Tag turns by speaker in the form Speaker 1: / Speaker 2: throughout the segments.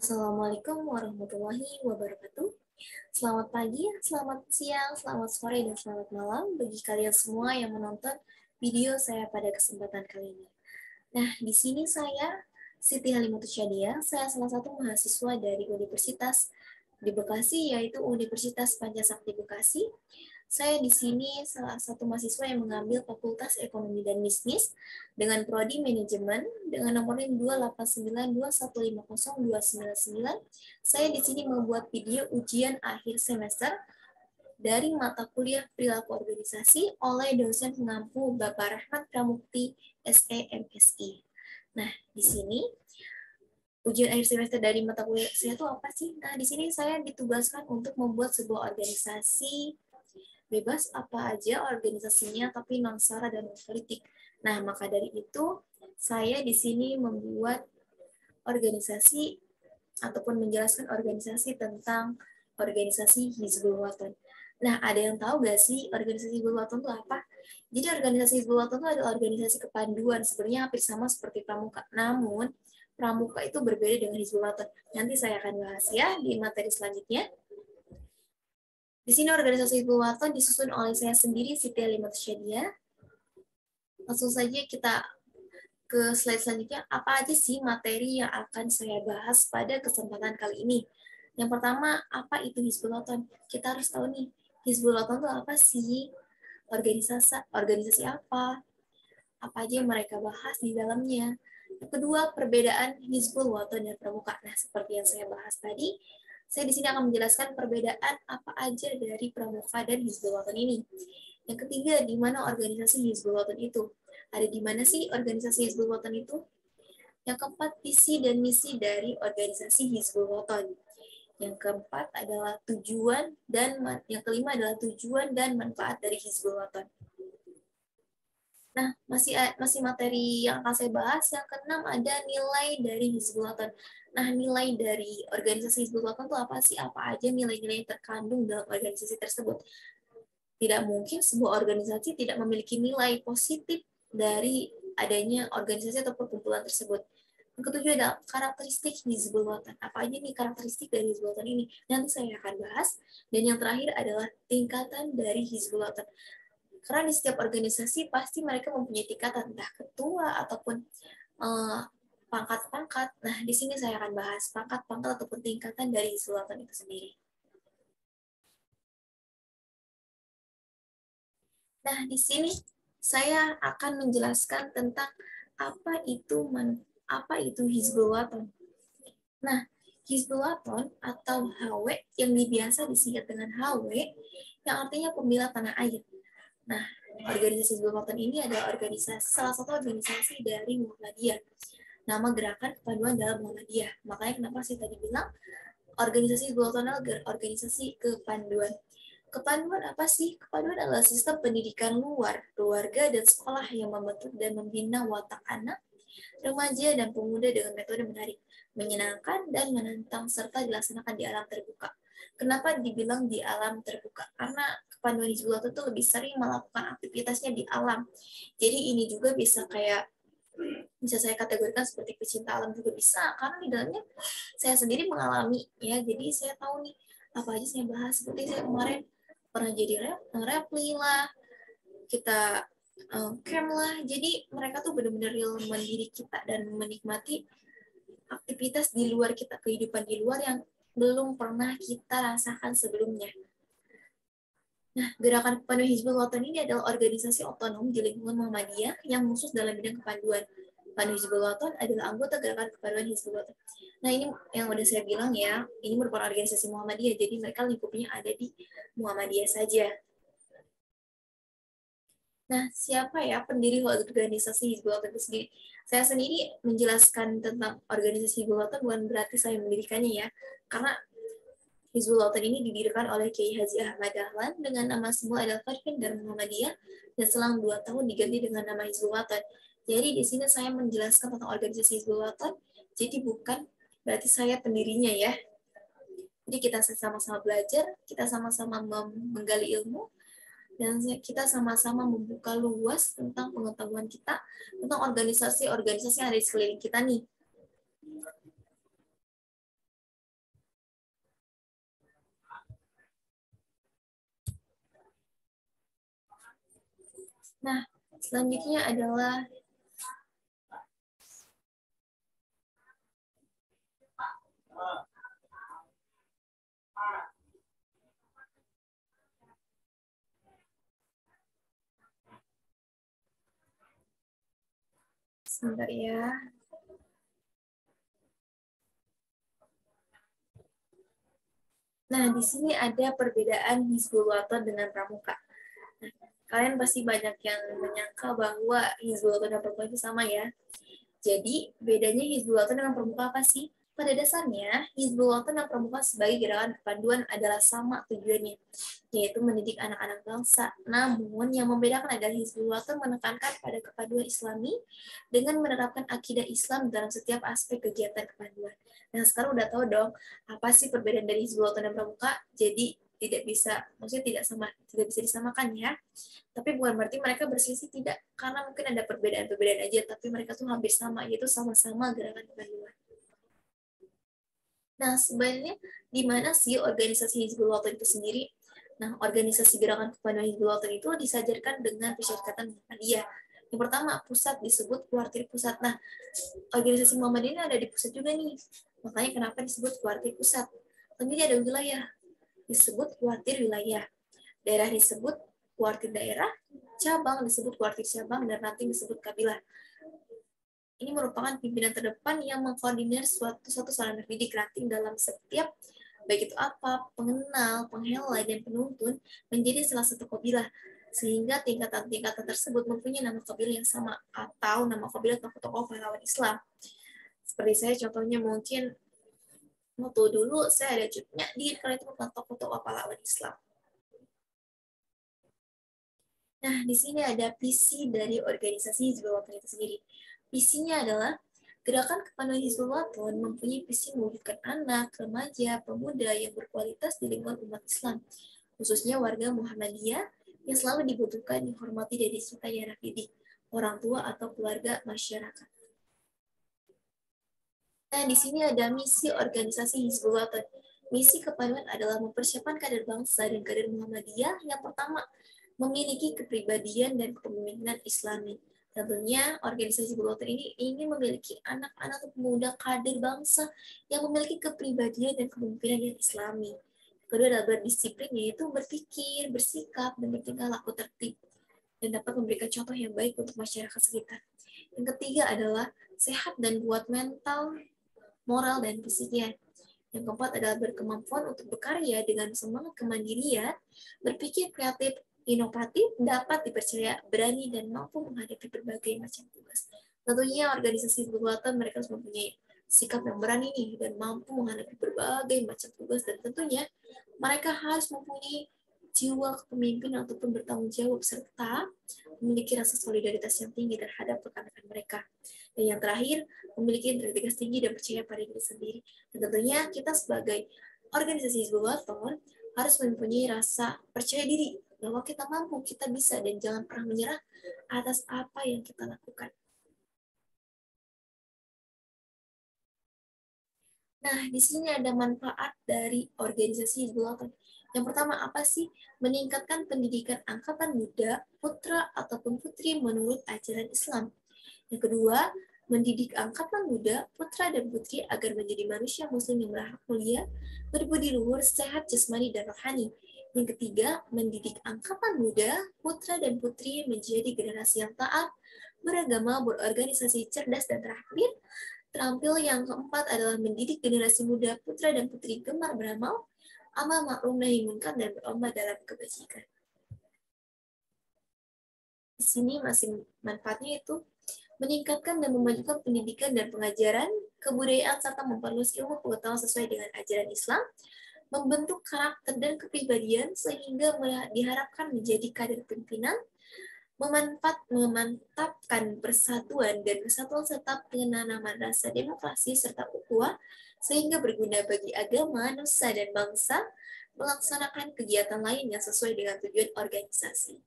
Speaker 1: Assalamualaikum warahmatullahi wabarakatuh. Selamat pagi, selamat siang, selamat sore, dan selamat malam bagi kalian semua yang menonton video saya pada kesempatan kali ini. Nah, di sini saya, Siti Halimatus Syadia, saya salah satu mahasiswa dari Universitas di Bekasi, yaitu Universitas Pancasakti Bekasi. Saya di sini salah satu mahasiswa yang mengambil Fakultas Ekonomi dan Bisnis dengan prodi manajemen dengan nomor 28921502999. Saya di sini membuat video ujian akhir semester dari mata kuliah perilaku organisasi oleh dosen pengampu Bapak Rahmat Pramukti SEMSI. Nah, di sini ujian akhir semester dari mata kuliah saya itu apa sih? Nah, di sini saya ditugaskan untuk membuat sebuah organisasi bebas apa aja organisasinya, tapi non-sara dan non-politik. Nah, maka dari itu, saya di sini membuat organisasi ataupun menjelaskan organisasi tentang organisasi Hizbul Wathan. Nah, ada yang tahu nggak sih organisasi Hizbul Wathan itu apa? Jadi organisasi Hizbul Wathan itu adalah organisasi kepanduan, sebenarnya hampir sama seperti Pramuka. Namun, Pramuka itu berbeda dengan Hizbul Wathan. Nanti saya akan bahas ya di materi selanjutnya. Di sini organisasi Hizbul Wathan disusun oleh saya sendiri, Siti Halimatus Syadia. Langsung saja kita ke slide selanjutnya. Apa aja sih materi yang akan saya bahas pada kesempatan kali ini? Yang pertama, apa itu Hizbul Wathan? Kita harus tahu nih, Hizbul Wathan itu apa sih? Organisasi apa? Apa aja yang mereka bahas di dalamnya? Yang kedua, perbedaan Hizbul Wathan dan Pramuka. Nah, seperti yang saya bahas tadi, saya di sini akan menjelaskan perbedaan apa aja dari Pramuka dan Hizbul Wathan ini. Yang ketiga, di mana organisasi Hizbul Wathan itu? Ada di mana sih organisasi Hizbul Wathan itu? Yang keempat, visi dan misi dari organisasi Hizbul Wathan. Yang keempat adalah tujuan dan yang kelima adalah tujuan dan manfaat dari Hizbul Wathan. Nah, masih materi yang akan saya bahas. Yang keenam ada nilai dari Hizbul Wathan. Nah, nilai dari organisasi Hizbul Wathan itu apa sih? Apa aja nilai-nilai yang terkandung dalam organisasi tersebut? Tidak mungkin sebuah organisasi tidak memiliki nilai positif dari adanya organisasi atau perkumpulan tersebut. Yang ketujuh adalah karakteristik Hizbul Wathan. Apa aja nih karakteristik dari Hizbul Wathan ini? Nanti saya akan bahas. Dan yang terakhir adalah tingkatan dari Hizbul Wathan. Karena di setiap organisasi pasti mereka mempunyai tingkatan, entah ketua ataupun pangkat-pangkat. Nah, di sini saya akan bahas pangkat-pangkat ataupun tingkatan dari Hizbul Wathan itu sendiri. Nah, di sini saya akan menjelaskan tentang apa itu Hizbul Wathan. Nah, Hizbul Wathan atau HW yang biasa disingkat dengan HW yang artinya pembela tanah air. Nah, organisasi Hizbul Wathan ini adalah salah satu organisasi dari Muhammadiyah. Nama gerakan kepaduan dalam Muhammadiyah. Makanya kenapa saya tadi bilang organisasi Hizbul Wathan adalah organisasi kepanduan. Kepanduan apa sih? Kepanduan adalah sistem pendidikan luar, keluarga, dan sekolah yang membentuk dan membina watak anak, remaja, dan pemuda dengan metode menarik, menyenangkan, dan menantang, serta dilaksanakan di alam terbuka. Kenapa dibilang di alam terbuka? Karena kepanduan Hizbul Wathan itu lebih sering melakukan aktivitasnya di alam. Jadi ini juga bisa saya kategorikan seperti pecinta alam juga bisa, karena di dalamnya saya sendiri mengalami ya, jadi saya tahu nih apa aja saya bahas. Seperti saya kemarin pernah jadi repli lah, kita camp lah, jadi mereka tuh benar-benar real mendidik kita dan menikmati aktivitas di luar kita, kehidupan di luar yang belum pernah kita rasakan sebelumnya. Nah, Gerakan Kepanduan Hizbul Wathan ini adalah organisasi otonom di lingkungan Muhammadiyah yang khusus dalam bidang kepanduan. Kepanduan Hizbul Wathan adalah anggota Gerakan Kepanduan Hizbul Wathan. Nah, ini yang udah saya bilang ya, ini merupakan organisasi Muhammadiyah, jadi mereka lingkupnya ada di Muhammadiyah saja. Nah, siapa ya pendiri organisasi Hizbul Wathan itu sendiri? Saya sendiri menjelaskan tentang organisasi Hizbul Wathan bukan berarti saya mendirikannya ya, karena Hizbul Wathan ini didirikan oleh Kiai Haji Ahmad Dahlan dengan nama semula adalah Farkin dan Muhammadiyah, dan selang 2 tahun diganti dengan nama Hizbul Wathan. Jadi di sini saya menjelaskan tentang organisasi Hizbul Wathan, jadi bukan berarti saya pendirinya ya. Jadi kita sama-sama belajar, kita sama-sama menggali ilmu, dan kita sama-sama membuka luas tentang pengetahuan kita tentang organisasi-organisasi yang ada di sekeliling kita nih. Nah, selanjutnya adalah sebentar ya. Nah, di sini ada perbedaan Hizbul Wathan dengan Pramuka. Nah, kalian pasti banyak yang menyangka bahwa Hizbul Wathan dan Pramuka itu sama ya. Jadi, bedanya Hizbul Wathan dengan Pramuka apa sih? Pada dasarnya, Hizbul Wathan dan Pramuka sebagai gerakan kepanduan adalah sama tujuannya, yaitu mendidik anak-anak bangsa. Namun, yang membedakan adalah Hizbul Wathan menekankan pada kepaduan Islami dengan menerapkan akidah Islam dalam setiap aspek kegiatan kepanduan. Nah, sekarang udah tahu dong, apa sih perbedaan dari Hizbul Wathan dan Pramuka? Jadi, tidak bisa, maksudnya tidak bisa disamakan ya. Tapi bukan berarti mereka berselisih, tidak, karena mungkin ada perbedaan-perbedaan aja, tapi mereka tuh hampir sama, yaitu sama-sama gerakan kepanduan. Nah, sebenarnya di mana sih organisasi Hizbul Wathan itu sendiri? Nah, organisasi gerakan kepanduan Hizbul Wathan itu disajarkan dengan Persyarikatan Muhammadiyah. Yang pertama, pusat disebut kuartir pusat. Nah, organisasi Muhammadiyah ini ada di pusat juga nih. Makanya kenapa disebut kuartir pusat? Selanjutnya ada wilayah, disebut kuartir wilayah. Daerah disebut kuartir daerah, cabang disebut kuartir cabang, dan ranting disebut kabilah. Ini merupakan pimpinan terdepan yang mengkoordinir suatu sarana didik ranting dalam setiap, baik itu apa, pengenal, penghela, dan penuntun, menjadi salah satu kabilah, sehingga tingkatan-tingkatan tersebut mempunyai nama kabilah yang sama, atau nama kabilah tokoh-tokoh pahlawan Islam. Seperti saya contohnya mungkin, waktu dulu saya ada cutnya di kalian itu tentang tokoh-tokoh pahlawan Islam. Nah, di sini ada visi dari organisasi Hizbul Wathan itu sendiri. Visinya adalah gerakan kepanduan Hizbul Wathan mempunyai visi mewujudkan anak, remaja, pemuda yang berkualitas di lingkungan umat Islam, khususnya warga Muhammadiyah yang selalu dibutuhkan, dihormati, dan dicintai anak didik, orang tua atau keluarga masyarakat. Nah, di sini ada misi organisasi Hizbul Wathan. Misi kepanduan adalah mempersiapkan kader bangsa dan kader Muhammadiyah yang pertama, memiliki kepribadian dan kepemimpinan Islami. Tentunya organisasi Hizbul Wathan ini ingin memiliki anak-anak pemuda kader bangsa yang memiliki kepribadian dan kepemimpinan yang Islami. Kedua adalah berdisiplin, yaitu berpikir, bersikap, dan bertingkah laku tertib, dan dapat memberikan contoh yang baik untuk masyarakat sekitar. Yang ketiga adalah sehat dan kuat mental, moral, dan fisiknya. Yang keempat adalah berkemampuan untuk berkarya dengan semangat kemandirian, berpikir kreatif, inovatif, dapat dipercaya, berani, dan mampu menghadapi berbagai macam tugas. Tentunya organisasi Hizbul Wathan mereka harus mempunyai sikap yang berani nih dan mampu menghadapi berbagai macam tugas, dan tentunya mereka harus mempunyai jiwa kepemimpinan ataupun bertanggung jawab serta memiliki rasa solidaritas yang tinggi terhadap rekan-rekan mereka. Dan yang terakhir, memiliki integritas tinggi dan percaya pada diri sendiri. Dan tentunya kita sebagai organisasi Hizbul Wathan harus mempunyai rasa percaya diri bahwa kita mampu, kita bisa, dan jangan pernah menyerah atas apa yang kita lakukan. Nah, di sini ada manfaat dari organisasi Hizbul Wathan. Yang pertama, apa sih? Meningkatkan pendidikan angkatan muda, putra ataupun putri menurut ajaran Islam. Yang kedua, mendidik angkatan muda, putra dan putri agar menjadi manusia muslim yang berakhlak mulia, berbudi luhur, sehat jasmani dan rohani. Yang ketiga, mendidik angkatan muda, putra dan putri menjadi generasi yang taat, beragama, berorganisasi, cerdas, dan terakhir, terampil. Yang keempat adalah mendidik generasi muda, putra dan putri gemar beramal, amal ma'ruf nahi munkar, dan berlomba dalam kebajikan. Di sini masih manfaatnya itu meningkatkan dan memajukan pendidikan dan pengajaran, kebudayaan, serta memperluas ilmu pengetahuan sesuai dengan ajaran Islam, membentuk karakter dan kepribadian sehingga diharapkan menjadi kader pimpinan, memantapkan persatuan dan kesatuan serta penanaman rasa demokrasi serta ukhuwah sehingga berguna bagi agama, nusa, dan bangsa, melaksanakan kegiatan lain yang sesuai dengan tujuan organisasi.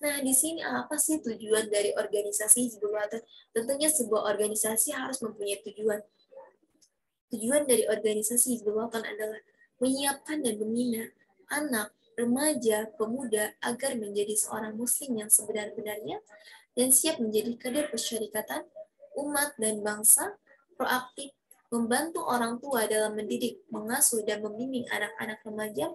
Speaker 1: Nah, di sini apa sih tujuan dari organisasi Hizbul Wathan? Tentunya sebuah organisasi harus mempunyai tujuan. Tujuan dari organisasi Hizbul Wathan adalah menyiapkan dan membina anak, remaja, pemuda agar menjadi seorang muslim yang sebenar-benarnya dan siap menjadi kader persyarikatan, umat dan bangsa, proaktif, membantu orang tua dalam mendidik, mengasuh, dan membimbing anak-anak remaja,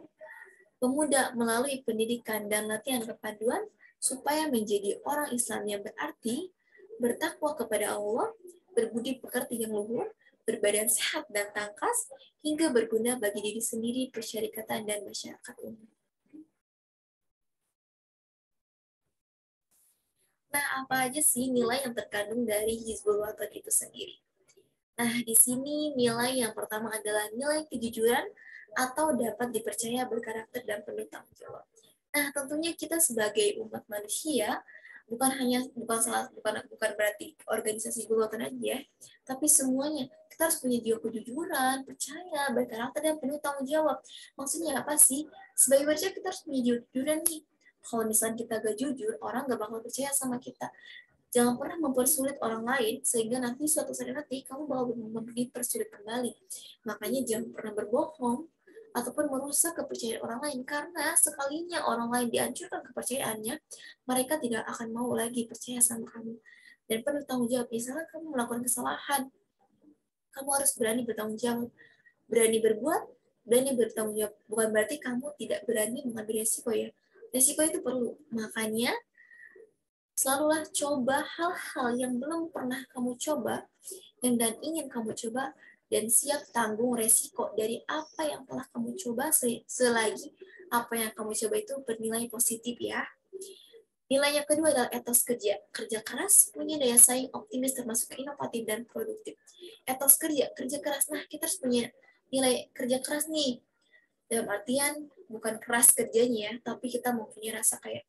Speaker 1: pemuda melalui pendidikan dan latihan kepaduan, supaya menjadi orang Islam yang berarti, bertakwa kepada Allah, berbudi pekerti yang luhur, berbadan sehat dan tangkas, hingga berguna bagi diri sendiri, persyarikatan, dan masyarakat umum. Nah, apa aja sih nilai yang terkandung dari Hizbul Wathan itu sendiri? Nah, di sini nilai yang pertama adalah nilai kejujuran atau dapat dipercaya, berkarakter, dan penuh tanggung jawab. Nah, tentunya kita sebagai umat manusia bukan berarti organisasi Hizbul Wathan aja, tapi semuanya kita harus punya jiwa kejujuran, percaya, berkarakter, dan penuh tanggung jawab. Maksudnya apa sih? Sebagai manusia kita harus punya jiwa kejujuran nih. Kalau misalnya kita gak jujur, orang gak bakal percaya sama kita. Jangan pernah mempersulit orang lain, sehingga nanti suatu saat nanti kamu bakal dipersulit kembali. Makanya jangan pernah berbohong, ataupun merusak kepercayaan orang lain, karena sekalinya orang lain dihancurkan kepercayaannya, mereka tidak akan mau lagi percaya sama kamu. Dan penuh tanggung jawab, misalnya kamu melakukan kesalahan, kamu harus berani bertanggung jawab, berani berbuat, berani bertanggung jawab. Bukan berarti kamu tidak berani mengambil resiko ya. Resiko itu perlu. Makanya selalulah coba hal-hal yang belum pernah kamu coba dan ingin kamu coba, dan siap tanggung resiko dari apa yang telah kamu coba selagi apa yang kamu coba itu bernilai positif ya. Nilai yang kedua adalah etos kerja. Kerja keras, punya daya saing, optimis, termasuk inovatif dan produktif. Etos kerja keras. Nah, kita harus punya nilai kerja keras nih. Dalam artian bukan keras kerjanya ya, tapi kita mau punya rasa kayak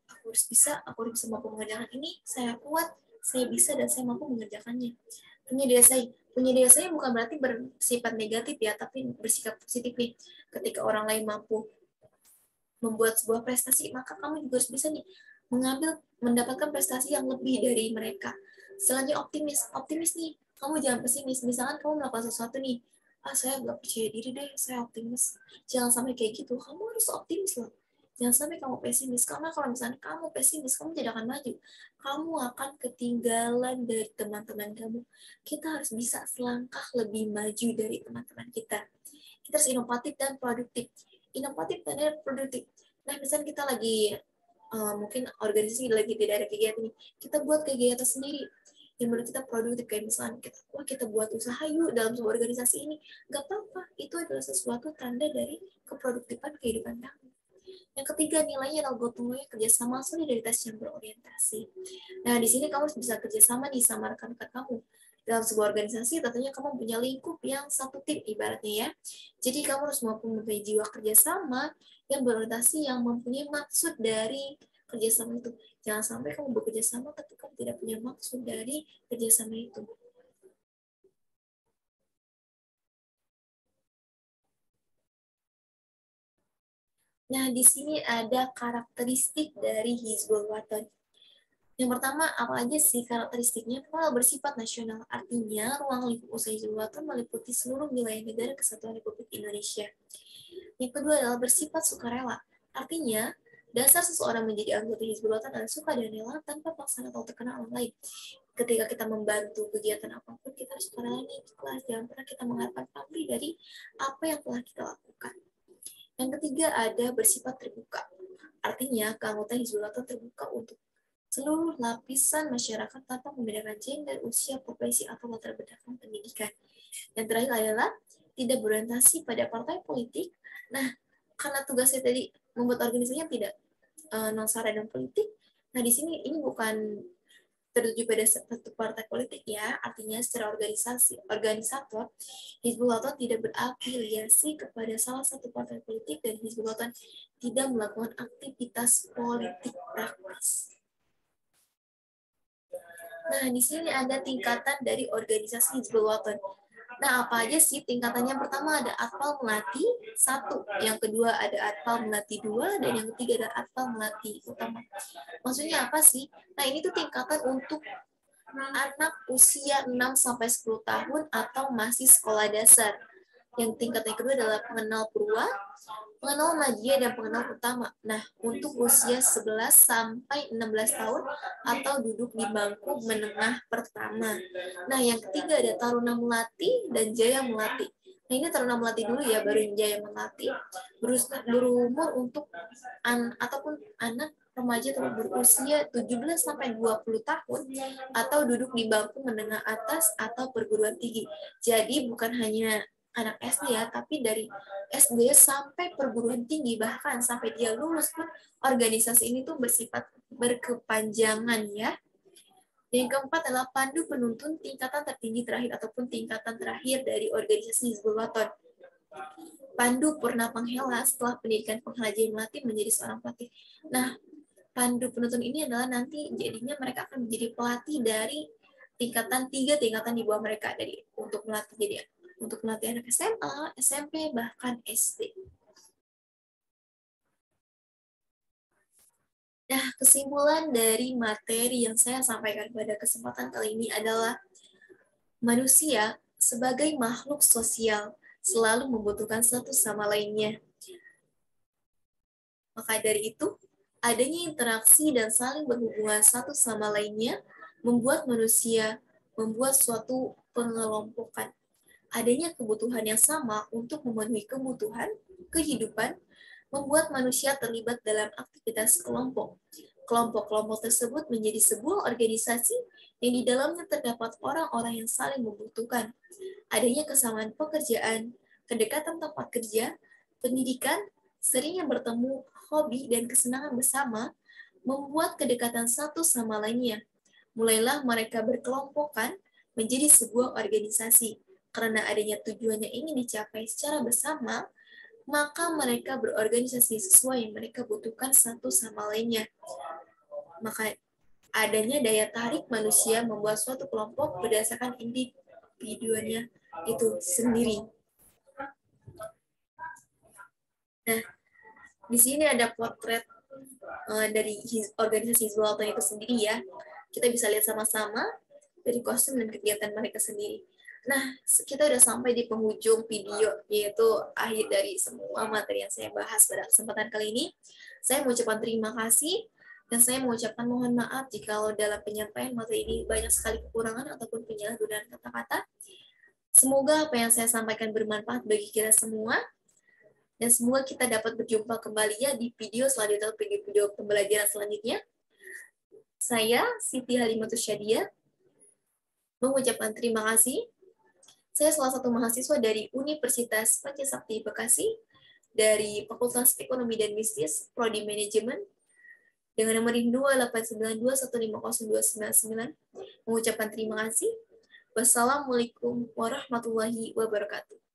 Speaker 1: aku harus bisa mampu mengerjakan ini, saya kuat, saya bisa, dan saya mampu mengerjakannya. Punya daya saing bukan berarti bersifat negatif ya, tapi bersikap positif nih. Ketika orang lain mampu membuat sebuah prestasi, maka kamu juga harus bisa nih mendapatkan prestasi yang lebih dari mereka. Selanjutnya optimis nih, kamu jangan pesimis. Misalkan kamu melakukan sesuatu nih, saya nggak percaya diri deh, saya optimis. Jangan sampai kayak gitu, kamu harus optimis loh. Jangan sampai kamu pesimis, karena kalau misalnya kamu pesimis, kamu tidak akan maju. Kamu akan ketinggalan dari teman-teman kamu. Kita harus bisa selangkah lebih maju dari teman-teman kita. Kita harus inovatif dan produktif. Inovatif dan produktif. Nah, misalnya kita lagi mungkin organisasi lagi tidak ada kegiatan nih, kita buat kegiatan sendiri yang menurut kita produktif, kayak misalnya kita buat usaha yuk dalam sebuah organisasi ini, nggak apa-apa, itu adalah sesuatu tanda dari keproduktifan kehidupan kamu. Yang ketiga nilainya adalah gotong royong, kerjasama, solidaritas yang berorientasi. Nah, di sini kamu bisa kerjasama nih sama rekan-rekan kamu. Dalam sebuah organisasi, tentunya kamu punya lingkup yang satu tim ibaratnya ya. Jadi kamu harus mampu mempunyai jiwa kerjasama yang berorientasi, yang mempunyai maksud dari kerjasama itu. Jangan sampai kamu bekerja sama tapi kamu tidak punya maksud dari kerjasama itu. Nah, di sini ada karakteristik dari Hizbul Wathan. Yang pertama, apa aja sih karakteristiknya? Pertama, bersifat nasional. Artinya, ruang lingkup usaha Hizbul Wathan meliputi seluruh wilayah negara Kesatuan Republik Indonesia. Yang kedua adalah bersifat sukarela. Artinya, dasar seseorang menjadi anggota Hizbul Wathan adalah suka dan rela tanpa paksaan atau tekanan orang lain. Ketika kita membantu kegiatan apapun, kita harus sukarela nih, ikhlas. Jangan pernah kita mengharapkan pamrih dari apa yang telah kita lakukan. Yang ketiga ada bersifat terbuka. Artinya, keanggotaan Hizbul Wathan terbuka untuk seluruh lapisan masyarakat tanpa membedakan gender, usia, profesi, atau latar belakang pendidikan. Yang terakhir adalah tidak berorientasi pada partai politik. Nah, karena tugasnya tadi membuat organisasinya tidak non-sara dan politik, nah di sini ini bukan tertuju pada satu partai politik ya, artinya secara organisator, Hizbul Wathan tidak berafiliasi kepada salah satu partai politik, dan Hizbul Wathan tidak melakukan aktivitas politik praktis. Nah, di sini ada tingkatan dari organisasi Hizbul Wathan. Nah, apa aja sih tingkatannya? Yang pertama ada Atfal Melati 1, yang kedua ada Atfal Melati 2, dan yang ketiga ada Atfal Melati Utama. Maksudnya apa sih? Nah, ini tuh tingkatan untuk anak usia 6-10 tahun atau masih sekolah dasar. Yang tingkat yang kedua adalah pengenal purwa, Pengenal media dan pengenal utama. Nah, untuk usia 11 sampai 16 tahun atau duduk di bangku menengah pertama. Nah, yang ketiga ada taruna melati dan jaya melati. Nah, ini taruna melati dulu ya, baru yang jaya melati. Berumur untuk ataupun anak remaja atau berusia 17 sampai 20 tahun atau duduk di bangku menengah atas atau perguruan tinggi. Jadi bukan hanya anak SD ya, tapi dari SD sampai perguruan tinggi, bahkan sampai dia lulus pun organisasi ini tuh bersifat berkepanjangan ya. Yang keempat adalah pandu penuntun tingkatan tertinggi terakhir ataupun tingkatan terakhir dari organisasi Hizbul Waton. Pandu Purna Panghela setelah pendidikan penghaji melatih menjadi seorang pelatih. Nah, pandu penuntun ini adalah nanti jadinya mereka akan menjadi pelatih dari tingkatan 3 tingkatan di bawah mereka, dari untuk melatih jadi untuk melatih anak SMA, SMP, bahkan SD. Nah, kesimpulan dari materi yang saya sampaikan pada kesempatan kali ini adalah manusia sebagai makhluk sosial selalu membutuhkan satu sama lainnya. Maka dari itu, adanya interaksi dan saling berhubungan satu sama lainnya membuat manusia membuat suatu pengelompokan. Adanya kebutuhan yang sama untuk memenuhi kebutuhan kehidupan membuat manusia terlibat dalam aktivitas kelompok. Kelompok-kelompok tersebut menjadi sebuah organisasi yang di dalamnya terdapat orang-orang yang saling membutuhkan. Adanya kesamaan pekerjaan, kedekatan tempat kerja, pendidikan, seringnya bertemu, hobi, dan kesenangan bersama membuat kedekatan satu sama lainnya. Mulailah mereka berkelompokan menjadi sebuah organisasi. Karena adanya tujuan yang ingin dicapai secara bersama, maka mereka berorganisasi sesuai yang mereka butuhkan satu sama lainnya. Maka adanya daya tarik manusia membuat suatu kelompok berdasarkan individunya itu sendiri. Nah, di sini ada potret dari organisasi Hizbul Waton itu sendiri ya. Kita bisa lihat sama-sama dari kostum dan kegiatan mereka sendiri. Nah, kita udah sampai di penghujung video, yaitu akhir dari semua materi yang saya bahas pada kesempatan kali ini. Saya mengucapkan terima kasih, dan saya mengucapkan mohon maaf jika dalam penyampaian materi ini banyak sekali kekurangan ataupun penyalahgunaan kata-kata. Semoga apa yang saya sampaikan bermanfaat bagi kita semua, dan semoga kita dapat berjumpa kembali ya di video selanjutnya, video-video pembelajaran selanjutnya. Saya, Siti Halimatus Syadia, mengucapkan terima kasih. Saya salah satu mahasiswa dari Universitas Pancasakti Bekasi, dari Fakultas Ekonomi dan Bisnis, Prodi Manajemen, dengan nomor 28921502999, mengucapkan terima kasih. Wassalamualaikum warahmatullahi wabarakatuh.